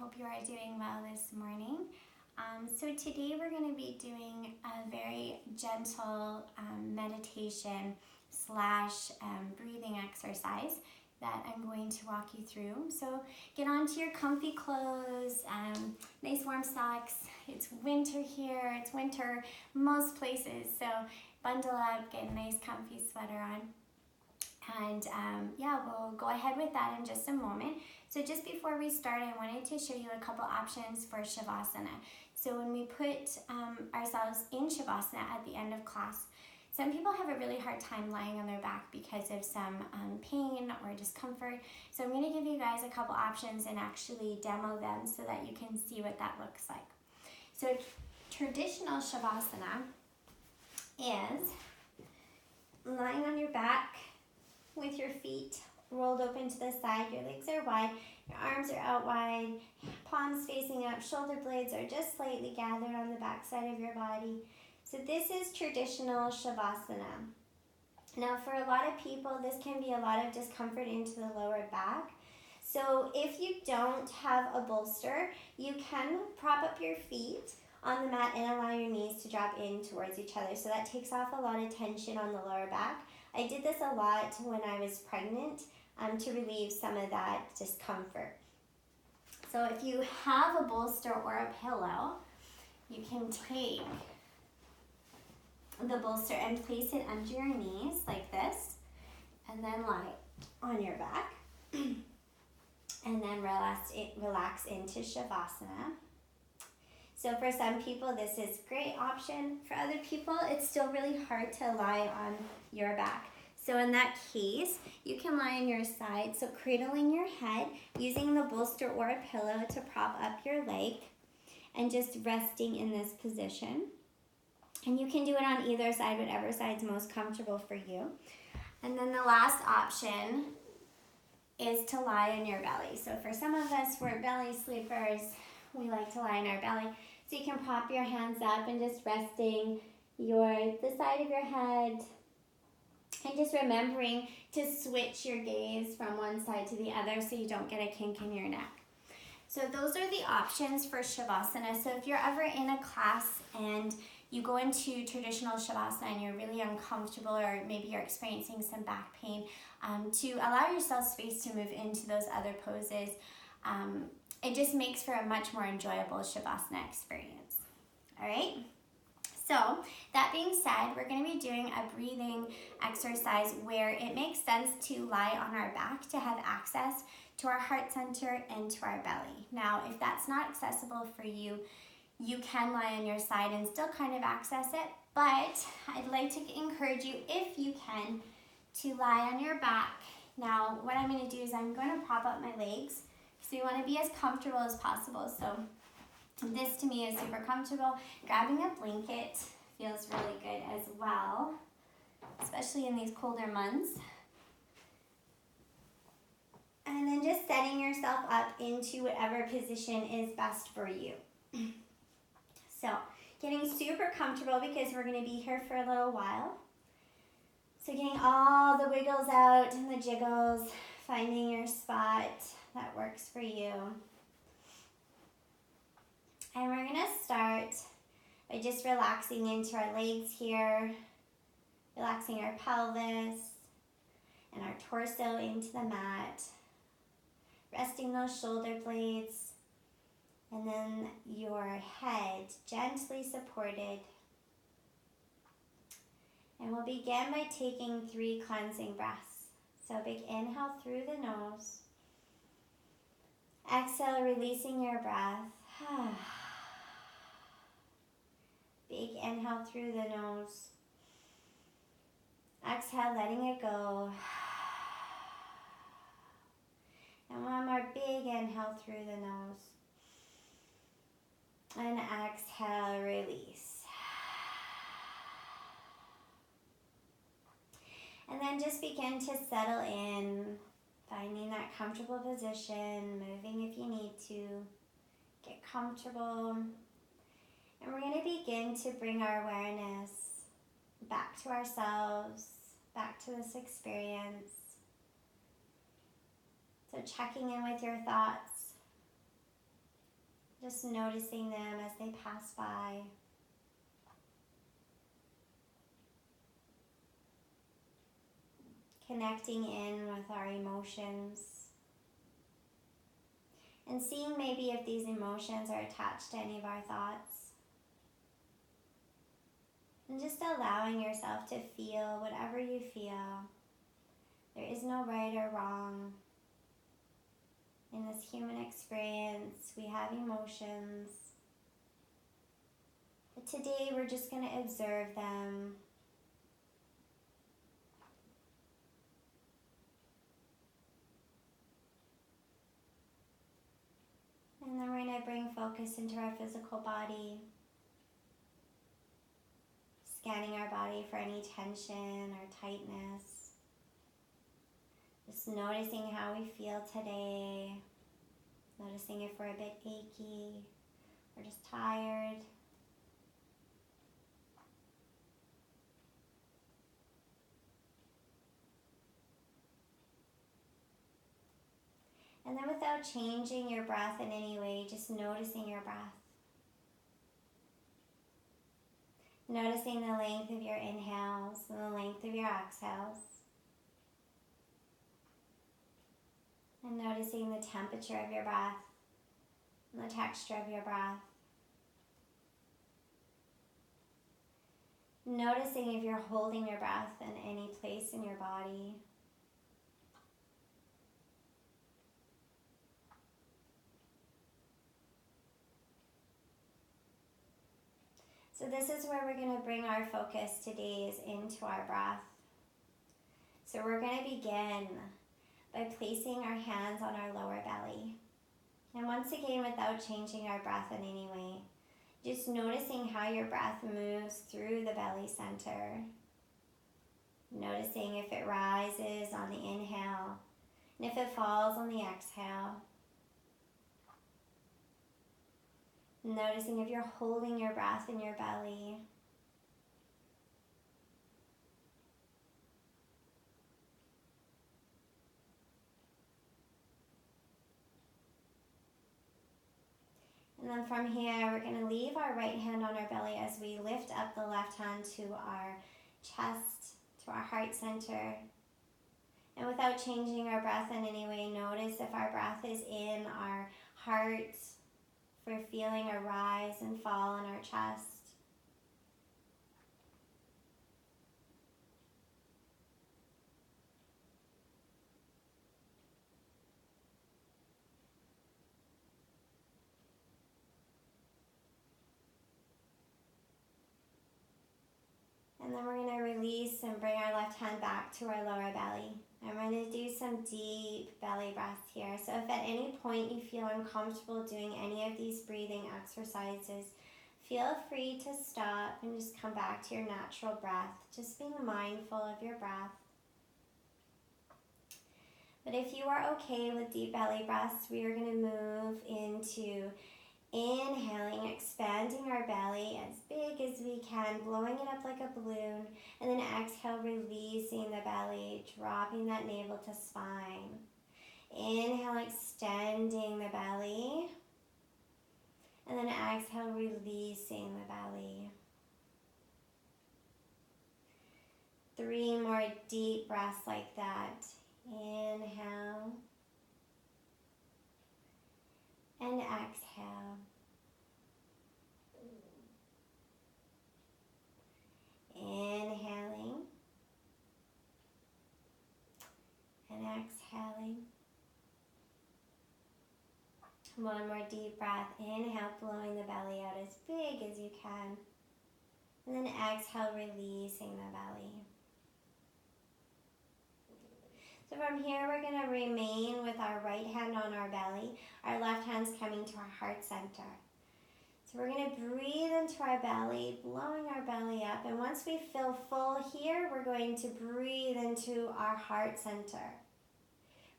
hope you are doing well this morning. So today we're going to be doing a very gentle meditation slash breathing exercise that I'm going to walk you through. So get onto your comfy clothes, nice warm socks. It's winter here, it's winter most places, so bundle up, get a nice comfy sweater on. And yeah, we'll go ahead with that in just a moment. So just before we start, I wanted to show you a couple options for Shavasana. So when we put ourselves in Shavasana at the end of class, some people have a really hard time lying on their back because of some pain or discomfort. So I'm going to give you guys a couple options and actually demo them so that you can see what that looks like. So traditional Shavasana is lying on your back with your feet rolled open to the side, your legs are wide, your arms are out wide, palms facing up, shoulder blades are just slightly gathered on the back side of your body. So this is traditional Shavasana. Now for a lot of people, this can be a lot of discomfort into the lower back. So if you don't have a bolster, you can prop up your feet on the mat and allow your knees to drop in towards each other. So that takes off a lot of tension on the lower back. I did this a lot when I was pregnant to relieve some of that discomfort. So if you have a bolster or a pillow, you can take the bolster and place it under your knees like this, and then lie on your back, and then relax into Shavasana. So for some people, this is a great option. For other people, it's still really hard to lie on your back. So in that case, you can lie on your side, so cradling your head, using the bolster or a pillow to prop up your leg, and just resting in this position. And you can do it on either side, whatever side's most comfortable for you. And then the last option is to lie on your belly. So for some of us, we're belly sleepers. We like to lie on our belly. So you can prop your hands up and just resting the side of your head, and just remembering to switch your gaze from one side to the other so you don't get a kink in your neck. So those are the options for Shavasana. So if you're ever in a class and you go into traditional Shavasana and you're really uncomfortable, or maybe you're experiencing some back pain, to allow yourself space to move into those other poses, it just makes for a much more enjoyable Shavasana experience. All right? So that being said, we're going to be doing a breathing exercise where it makes sense to lie on our back to have access to our heart center and to our belly. Now, if that's not accessible for you, you can lie on your side and still kind of access it, but I'd like to encourage you, if you can, to lie on your back. Now, what I'm going to do is I'm going to prop up my legs, so you want to be as comfortable as possible. So this to me is super comfortable. Grabbing a blanket feels really good as well, especially in these colder months. And then just setting yourself up into whatever position is best for you. So getting super comfortable because we're going to be here for a little while. So getting all the wiggles out and the jiggles, finding your spot that works for you. And we're going to start by just relaxing into our legs here, relaxing our pelvis and our torso into the mat, resting those shoulder blades, and then your head gently supported. And we'll begin by taking 3 cleansing breaths. So big inhale through the nose. Exhale, releasing your breath. Big inhale through the nose. Exhale, letting it go. And one more big inhale through the nose. And exhale, release. And then just begin to settle in, finding that comfortable position, moving if you need to. Get comfortable. And we're going to begin to bring our awareness back to ourselves, back to this experience. So checking in with your thoughts, Just noticing them as they pass by. Connecting in with our emotions. And seeing maybe if these emotions are attached to any of our thoughts. And just allowing yourself to feel whatever you feel. There is no right or wrong. In this human experience, we have emotions. But today we're just going to observe them. And then we're going to bring focus into our physical body. Scanning our body for any tension or tightness. Just noticing how we feel today. Noticing if we're a bit achy or just tired. And then without changing your breath in any way, just noticing your breath. Noticing the length of your inhales and the length of your exhales. And noticing the temperature of your breath and the texture of your breath. Noticing if you're holding your breath in any place in your body. So this is where we're going to bring our focus today, is into our breath. So we're going to begin by placing our hands on our lower belly. And once again, without changing our breath in any way, just noticing how your breath moves through the belly center. Noticing if it rises on the inhale and if it falls on the exhale. Noticing if you're holding your breath in your belly. And then from here, we're going to leave our right hand on our belly as we lift up the left hand to our chest, to our heart center. And without changing our breath in any way, notice if our breath is in our heart. We're feeling a rise and fall in our chest. And then we're going to release and bring our left hand back to our lower belly. And we're going to do some deep belly breaths here. So if at any point you feel uncomfortable doing any of these breathing exercises, feel free to stop and just come back to your natural breath, just being mindful of your breath. But if you are okay with deep belly breaths, we are going to move into inhaling, expanding our belly as big as we can, blowing it up like a balloon, and then exhale, releasing the belly, dropping that navel to spine. Inhale, extending the belly, and then exhale, releasing the belly. 3 more deep breaths like that. Inhale and exhale. Inhaling and exhaling. 1 more deep breath. Inhale, blowing the belly out as big as you can. And then exhale, releasing the belly. So from here, we're going to remain with our right hand on our belly. Our left hand's coming to our heart center. So we're going to breathe into our belly, blowing our belly up. And once we feel full here, we're going to breathe into our heart center.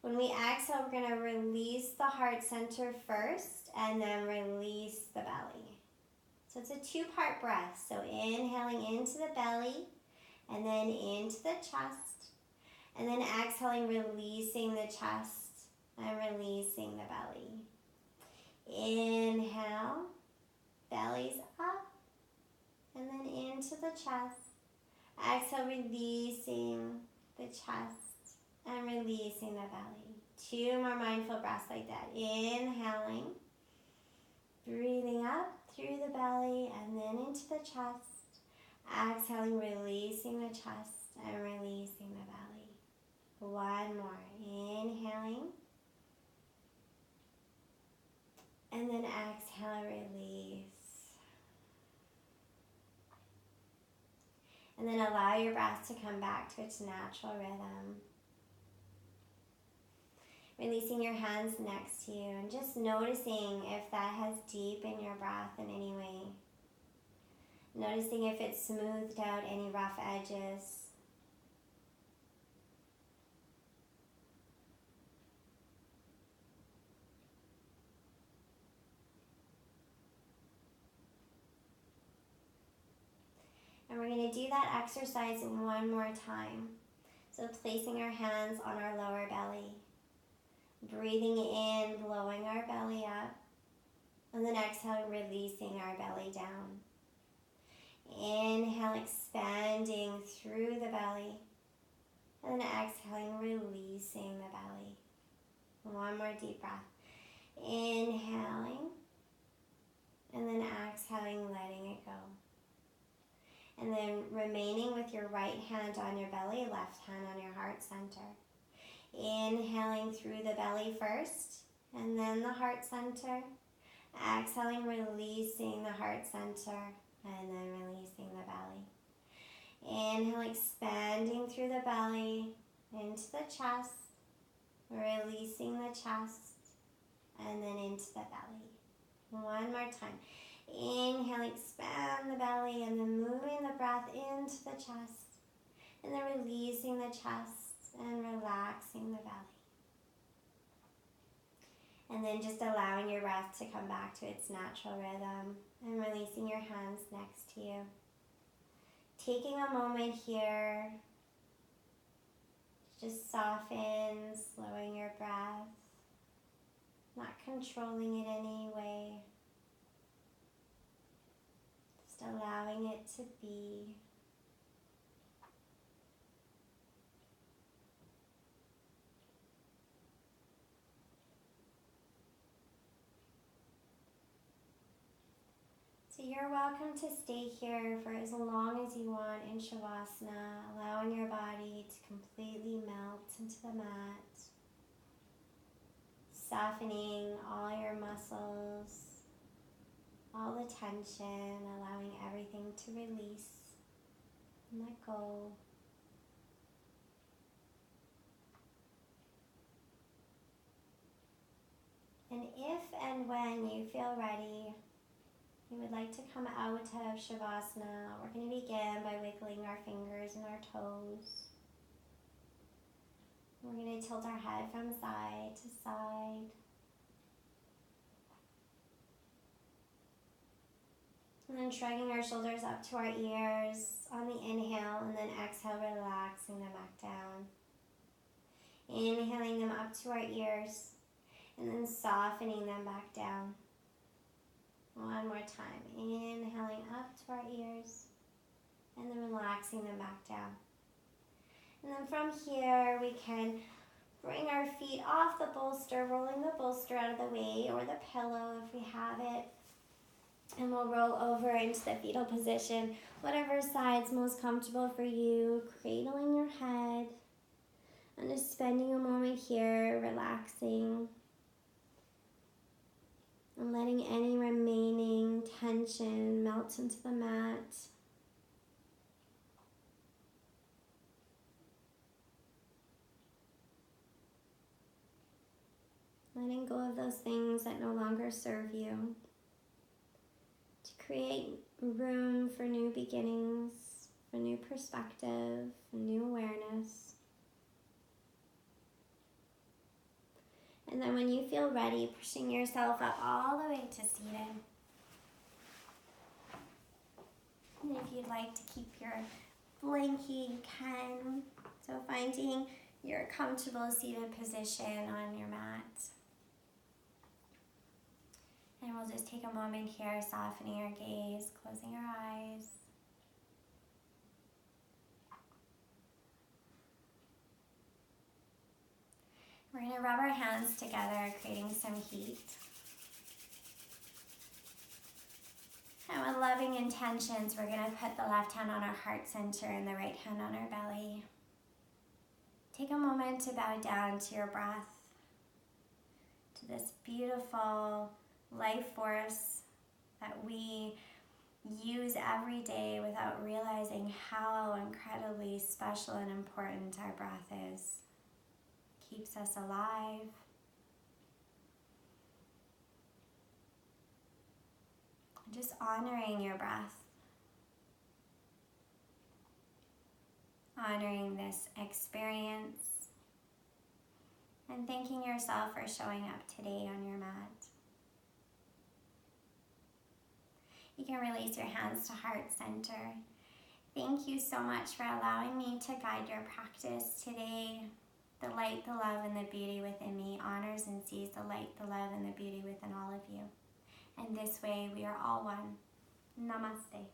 When we exhale, we're going to release the heart center first and then release the belly. So it's a 2-part breath. So inhaling into the belly and then into the chest. And then exhaling, releasing the chest and releasing the belly. Inhale. belly's up and then into the chest. Exhale, releasing the chest and releasing the belly. 2 more mindful breaths like that. Inhaling, breathing up through the belly and then into the chest. Exhaling, releasing the chest and releasing the belly. 1 more. Inhaling. And then exhale, release. And then allow your breath to come back to its natural rhythm. Releasing your hands next to you and just noticing if that has deepened your breath in any way. Noticing if it smoothed out any rough edges. And we're going to do that exercise 1 more time. So placing our hands on our lower belly. Breathing in, blowing our belly up. And then exhale, releasing our belly down. Inhale, expanding through the belly. And then exhaling, releasing the belly. 1 more deep breath. Inhaling. And then exhaling, letting it go. And then remaining with your right hand on your belly, left hand on your heart center. Inhaling through the belly first, and then the heart center. Exhaling, releasing the heart center, and then releasing the belly. Inhale, expanding through the belly, into the chest, releasing the chest, and then into the belly. 1 more time. Inhale, expand the belly, and then moving the breath into the chest, and then releasing the chest and relaxing the belly. And then just allowing your breath to come back to its natural rhythm and releasing your hands next to you. Taking a moment here, just soften, slowing your breath, not controlling it any way. Just allowing it to be. So you're welcome to stay here for as long as you want in Shavasana, allowing your body to completely melt into the mat, softening all your muscles, all the tension, allowing everything to release and let go. And if and when you feel ready, you would like to come out of Shavasana, we're going to begin by wiggling our fingers and our toes. We're going to tilt our head from side to side. And then shrugging our shoulders up to our ears on the inhale, and then exhale, relaxing them back down. Inhaling them up to our ears, and then softening them back down. 1 more time. Inhaling up to our ears, and then relaxing them back down. And then from here, we can bring our feet off the bolster, rolling the bolster out of the way, or the pillow if we have it. And we'll roll over into the fetal position, whatever side's most comfortable for you, cradling your head, and just spending a moment here, relaxing, and letting any remaining tension melt into the mat. Letting go of those things that no longer serve you. To create room for new beginnings, for new perspective, for new awareness. And then when you feel ready, pushing yourself up all the way to seated. And if you'd like to keep your blankie, you can. So finding your comfortable seated position on your mat. And we'll just take a moment here, softening our gaze, closing our eyes. We're going to rub our hands together, creating some heat. And with loving intentions, we're going to put the left hand on our heart center and the right hand on our belly. Take a moment to bow down to your breath, to this beautiful life force that we use every day without realizing how incredibly special and important our breath is. Keeps us alive. Just honoring your breath. Honoring this experience. And thanking yourself for showing up today on your mat. You can release your hands to heart center. Thank you so much for allowing me to guide your practice today. The light, the love, and the beauty within me honors and sees the light, the love, and the beauty within all of you. And this way we are all one. Namaste.